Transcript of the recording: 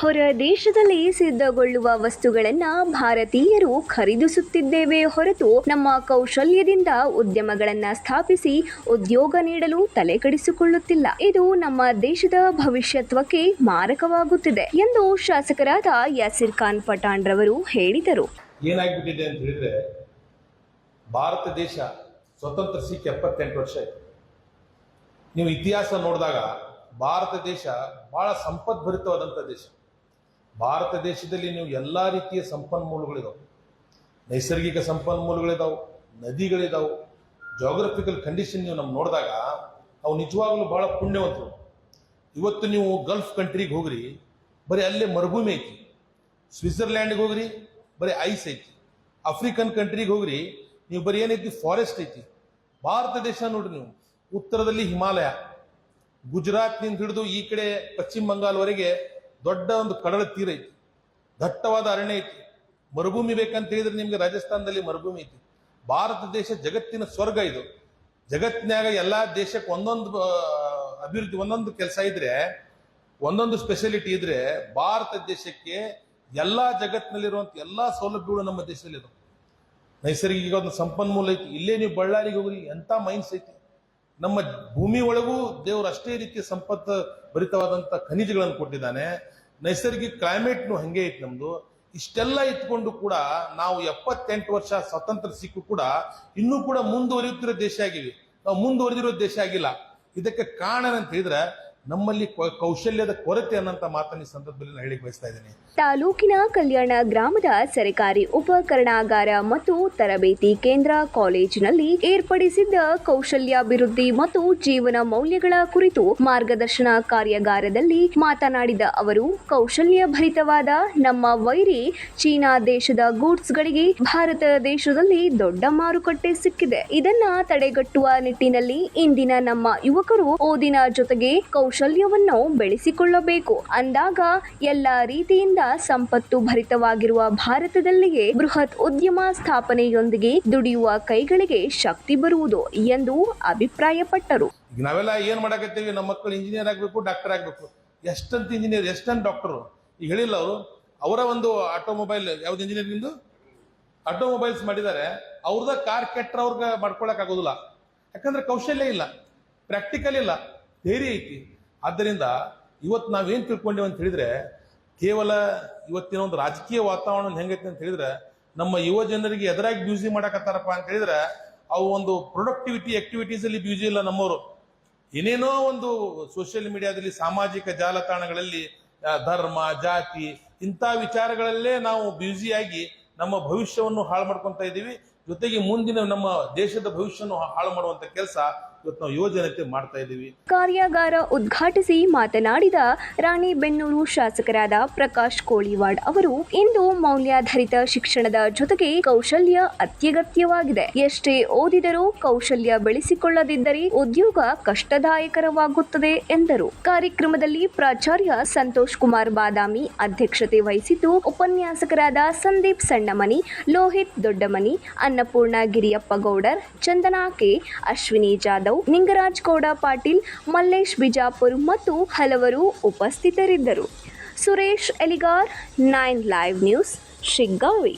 ಹೊರ ದೇಶದಲ್ಲಿ ಸಿದ್ಧಗೊಳ್ಳುವ ವಸ್ತುಗಳನ್ನು ಭಾರತೀಯರು ಖರೀದಿಸುತ್ತಿದ್ದೇವೆ ಹೊರತು ನಮ್ಮ ಕೌಶಲ್ಯದಿಂದ ಉದ್ಯಮಗಳನ್ನು ಸ್ಥಾಪಿಸಿ ಉದ್ಯೋಗ ನೀಡಲು ತಲೆಕೆಡಿಸಿಕೊಳ್ಳುತ್ತಿಲ್ಲ. ಇದು ನಮ್ಮ ದೇಶದ ಭವಿಷ್ಯತ್ವಕ್ಕೆ ಮಾರಕವಾಗುತ್ತಿದೆ ಎಂದು ಶಾಸಕರಾದ ಯಾಸಿರ್ ಖಾನ್ ಪಠಾಣ್ ರವರು ಹೇಳಿದರು. ಏನಾಗ್ಬಿಟ್ಟಿದೆ ಅಂತ ಹೇಳಿದ್ರೆ, ಭಾರತ ದೇಶ ಸ್ವತಂತ್ರ ಸಿಕ್ಕಿ 78 ವರ್ಷ ಆಯಿತು. ನೀವು ಇತಿಹಾಸ ನೋಡಿದಾಗ ಭಾರತ ದೇಶ ಬಹಳ ಸಂಪದ್ಭರಿತವಾದಂಥ ದೇಶ. ಭಾರತ ದೇಶದಲ್ಲಿ ನೀವು ಎಲ್ಲ ರೀತಿಯ ಸಂಪನ್ಮೂಲಗಳಿದಾವೆ. ನೈಸರ್ಗಿಕ ಸಂಪನ್ಮೂಲಗಳಿದಾವೆ, ನದಿಗಳಿದಾವೆ. ಜಾಗ್ರಫಿಕಲ್ ಕಂಡೀಷನ್ ನೀವು ನಮ್ಗೆ ನೋಡಿದಾಗ ಅವು ನಿಜವಾಗ್ಲೂ ಬಹಳ ಪುಣ್ಯವಂತರು. ಇವತ್ತು ನೀವು ಗಲ್ಫ್ ಕಂಟ್ರಿಗೆ ಹೋಗ್ರಿ, ಬರೀ ಅಲ್ಲೇ ಮರುಭೂಮಿ ಐತಿ. ಸ್ವಿಟ್ಜರ್ಲ್ಯಾಂಡ್ಗೆ ಹೋಗ್ರಿ, ಬರೀ ಐಸ್ ಐತಿ. ಆಫ್ರಿಕನ್ ಕಂಟ್ರಿಗೆ ಹೋಗ್ರಿ, ನೀವು ಬರೀ ಏನೈತಿ, ಫಾರೆಸ್ಟ್ ಐತಿ. ಭಾರತ ದೇಶ ನೋಡ್ರಿ, ನೀವು ಉತ್ತರದಲ್ಲಿ ಹಿಮಾಲಯ, ಗುಜರಾತ್ನಿಂದ ಹಿಡಿದು ಈ ಕಡೆ ಪಶ್ಚಿಮ ಬಂಗಾಲ್ವರೆಗೆ ದೊಡ್ಡ ಒಂದು ಕಡಲ ತೀರ ಐತಿ, ದಟ್ಟವಾದ ಅರಣ್ಯ ಐತಿ. ಮರುಭೂಮಿ ಬೇಕಂತ ಹೇಳಿದ್ರೆ ನಿಮ್ಗೆ ರಾಜಸ್ಥಾನದಲ್ಲಿ ಮರುಭೂಮಿ ಐತಿ. ಭಾರತ ದೇಶ ಜಗತ್ತಿನ ಸ್ವರ್ಗ. ಇದು ಜಗತ್ತಿನಾಗ ಎಲ್ಲಾ ದೇಶಕ್ಕೆ ಒಂದೊಂದು ಅಭಿವೃದ್ಧಿ, ಒಂದೊಂದು ಕೆಲಸ ಇದ್ರೆ, ಒಂದೊಂದು ಸ್ಪೆಷಾಲಿಟಿ ಇದ್ರೆ, ಭಾರತ ದೇಶಕ್ಕೆ ಎಲ್ಲಾ ಜಗತ್ತಿನಲ್ಲಿರುವಂತ ಎಲ್ಲಾ ಸೌಲಭ್ಯಗಳು ನಮ್ಮ ದೇಶದಲ್ಲಿ ಇದಾವೆ. ನೈಸರ್ಗಿಕ ಒಂದು ಸಂಪನ್ಮೂಲ ಐತಿ. ಇಲ್ಲೇ ನೀವು ಬಳ್ಳಾರಿಗೆ ಹೋಗ್ರಿ, ಎಂತ ಮೈನ್ಸ್ ಐತಿ. ನಮ್ಮ ಭೂಮಿ ಒಳಗೂ ದೇವರು ಅಷ್ಟೇ ರೀತಿಯ ಸಂಪತ್ತು ಭರಿತವಾದಂಥ ಖನಿಜಗಳನ್ನು ಕೊಟ್ಟಿದ್ದಾನೆ. ನೈಸರ್ಗಿಕ ಕ್ಲೈಮೇಟ್ನು ಹಂಗೆ ಐತಿ ನಮ್ದು. ಇಷ್ಟೆಲ್ಲ ಇಟ್ಕೊಂಡು ಕೂಡ ನಾವು 78 ವರ್ಷ ಸ್ವತಂತ್ರ ಸಿಕ್ಕು ಕೂಡ ಇನ್ನೂ ಕೂಡ ಮುಂದುವರಿಯುತ್ತಿರೋ ದೇಶ ಆಗಿವಿ. ನಾವು ಮುಂದುವರೆದಿರೋ ದೇಶ ಆಗಿಲ್ಲ. ಇದಕ್ಕೆ ಕಾರಣ ಅಂತ ಹೇಳಿದ್ರೆ ನಮ್ಮಲ್ಲಿ ಕೌಶಲ್ಯದ ಕೊರತೆ ಅನ್ನಂತ ಮಾತನ್ನ ಈ ಸಂದರ್ಭದಲ್ಲಿ ನಾನು ಹೇಳಿಕ್ ಬಯಸ್ತಾ ಇದ್ದೀನಿ. ತಾಲೂಕಿನ ಕಲ್ಯಾಣ ಗ್ರಾಮದ ಸರ್ಕಾರಿ ಉಪಕರಣಾಗಾರ ಮತ್ತು ತರಬೇತಿ ಕೇಂದ್ರ ಕಾಲೇಜಿನಲ್ಲಿ ಏರ್ಪಡಿಸಿದ್ದ ಕೌಶಲ್ಯಾಭಿವೃದ್ಧಿ ಮತ್ತು ಜೀವನ ಮೌಲ್ಯಗಳ ಕುರಿತು ಮಾರ್ಗದರ್ಶನ ಕಾರ್ಯಾಗಾರದಲ್ಲಿ ಮಾತನಾಡಿದ ಅವರು, ಕೌಶಲ್ಯ ಭರಿತವಾದ ನಮ್ಮ ವೈರಿ ಚೀನಾ ದೇಶದ ಗೂಡ್ಸ್ಗಳಿಗೆ ಭಾರತ ದೇಶದಲ್ಲಿ ದೊಡ್ಡ ಮಾರುಕಟ್ಟೆ ಸಿಕ್ಕಿದೆ. ಇದನ್ನ ತಡೆಗಟ್ಟುವ ನಿಟ್ಟಿನಲ್ಲಿ ಇಂದಿನ ನಮ್ಮ ಯುವಕರು ಓದಿನ ಜೊತೆಗೆ ಕೌಶಲ್ಯವನ್ನು ಬೆಳೆಸಿಕೊಳ್ಳಬೇಕು. ಅಂದಾಗ ಎಲ್ಲ ರೀತಿಯಿಂದ ಸಂಪತ್ತು ಭರಿತವಾಗಿರುವ ಭಾರತದಲ್ಲಿಯೇ ಬೃಹತ್ ಉದ್ಯಮ ಸ್ಥಾಪನೆಯೊಂದಿಗೆ ದುಡಿಯುವ ಕೈಗಳಿಗೆ ಶಕ್ತಿ ಬರುವುದು ಎಂದು ಅಭಿಪ್ರಾಯಪಟ್ಟರು. ನಾವೆಲ್ಲ ಏನ್ ಮಾಡಕತ್ತೀವಿ, ನಮ್ಮ ಮಕ್ಕಳು ಇಂಜಿನಿಯರ್ ಆಗ್ಬೇಕು, ಡಾಕ್ಟರ್ ಆಗ್ಬೇಕು. ಎಷ್ಟಂತ ಇಂಜಿನಿಯರ್, ಎಷ್ಟಂತ ಡಾಕ್ಟರ್ ಈಗ ಹೇಳಿಲ್ಲ. ಅವರ ಒಂದು ಆಟೋಮೊಬೈಲ್, ಯಾವ್ದು ಇಂಜಿನಿಯರಿಂಗ್ ಆಟೋಮೊಬೈಲ್ಸ್ ಮಾಡಿದ್ದಾರೆ. ಅವ್ರದ ಕಾರ್ ಕೆಟ್ಟರೆ ಅವ್ರಿಗೆ ಮಾಡ್ಕೊಳಕ್ ಆಗೋದಿಲ್ಲ. ಯಾಕಂದ್ರೆ ಕೌಶಲ್ಯ ಇಲ್ಲ, ಪ್ರಾಕ್ಟಿಕಲ್ ಇಲ್ಲ, ಥಿಯರಿ ಐತಿ. ಆದ್ದರಿಂದ ಇವತ್ತು ನಾವೇನ್ ತಿಳ್ಕೊಂಡೇವೆ ಅಂತ ಹೇಳಿದ್ರೆ, ಕೇವಲ ಇವತ್ತಿನ ಒಂದು ರಾಜಕೀಯ ವಾತಾವರಣ ಹೆಂಗೈತೆ ಅಂತ ಹೇಳಿದ್ರೆ, ನಮ್ಮ ಯುವ ಜನರಿಗೆ ಎದುರಾಗಿ ಬ್ಯೂಸಿ ಮಾಡಕತ್ತಾರಪ್ಪ ಅಂತ ಹೇಳಿದ್ರೆ, ಅವು ಒಂದು ಪ್ರೊಡಕ್ಟಿವಿಟಿ ಆಕ್ಟಿವಿಟೀಸ್ ಅಲ್ಲಿ ಬ್ಯೂಸಿ ಇಲ್ಲ. ನಮ್ಮವರು ಏನೇನೋ ಒಂದು ಸೋಷಿಯಲ್ ಮೀಡಿಯಾದಲ್ಲಿ, ಸಾಮಾಜಿಕ ಜಾಲತಾಣಗಳಲ್ಲಿ ಧರ್ಮ, ಜಾತಿ ಇಂಥ ವಿಚಾರಗಳಲ್ಲೇ ನಾವು ಬ್ಯೂಸಿಯಾಗಿ ನಮ್ಮ ಭವಿಷ್ಯವನ್ನು ಹಾಳು ಮಾಡ್ಕೊಂತ ಇದ್ದೀವಿ. ಜೊತೆಗೆ ಮುಂದಿನ ನಮ್ಮ ದೇಶದ ಭವಿಷ್ಯವನ್ನು ಹಾಳು ಮಾಡುವಂತ ಕೆಲಸ ಇವತ್ತು ನಾವು ಯೋಜನೆ ಮಾಡ್ತಾ ಇದ್ದೀವಿ. ಕಾರ್ಯಾಗಾರ ಉದ್ಘಾಟಿಸಿ ಮಾತನಾಡಿದ ರಾಣಿಬೆನ್ನೂರು ಶಾಸಕರಾದ ಪ್ರಕಾಶ್ ಕೋಳಿವಾಡ್ ಅವರು, ಇಂದು ಮೌಲ್ಯಾಧಾರಿತ ಶಿಕ್ಷಣದ ಜೊತೆಗೆ ಕೌಶಲ್ಯ ಅತ್ಯಗತ್ಯವಾಗಿದೆ. ಎಷ್ಟೇ ಓದಿದರೂ ಕೌಶಲ್ಯ ಬೆಳೆಸಿಕೊಳ್ಳದಿದ್ದರೆ ಉದ್ಯೋಗ ಕಷ್ಟದಾಯಕರವಾಗುತ್ತದೆ ಎಂದರು. ಕಾರ್ಯಕ್ರಮದಲ್ಲಿ ಪ್ರಾಚಾರ್ಯ ಸಂತೋಷ್ ಕುಮಾರ್ ಬಾದಾಮಿ ಅಧ್ಯಕ್ಷತೆ ವಹಿಸಿದ್ದು, ಉಪನ್ಯಾಸಕರಾದ ಸಂದೀಪ್ ಸಣ್ಣಮನಿ, ಲೋಹಿತ್ ದೊಡ್ಡಮನಿ, ಅನ್ನಪೂರ್ಣ ಗಿರಿಯಪ್ಪ ಗೌಡರ್, ಚಂದನಾ ಕೆ, ಅಶ್ವಿನಿ ಜಾಧವ್, ನಿಂಗರಾಜ್ ಗೌಡ ಪಾಟೀಲ್, ಮಲ್ಲೇಶ್ ಬಿಜಾಪುರ್ ಮತ್ತು ಹಲವರು ಉಪಸ್ಥಿತರಿದ್ದರು. Suresh Eligar, 9 live news, Shiggavi.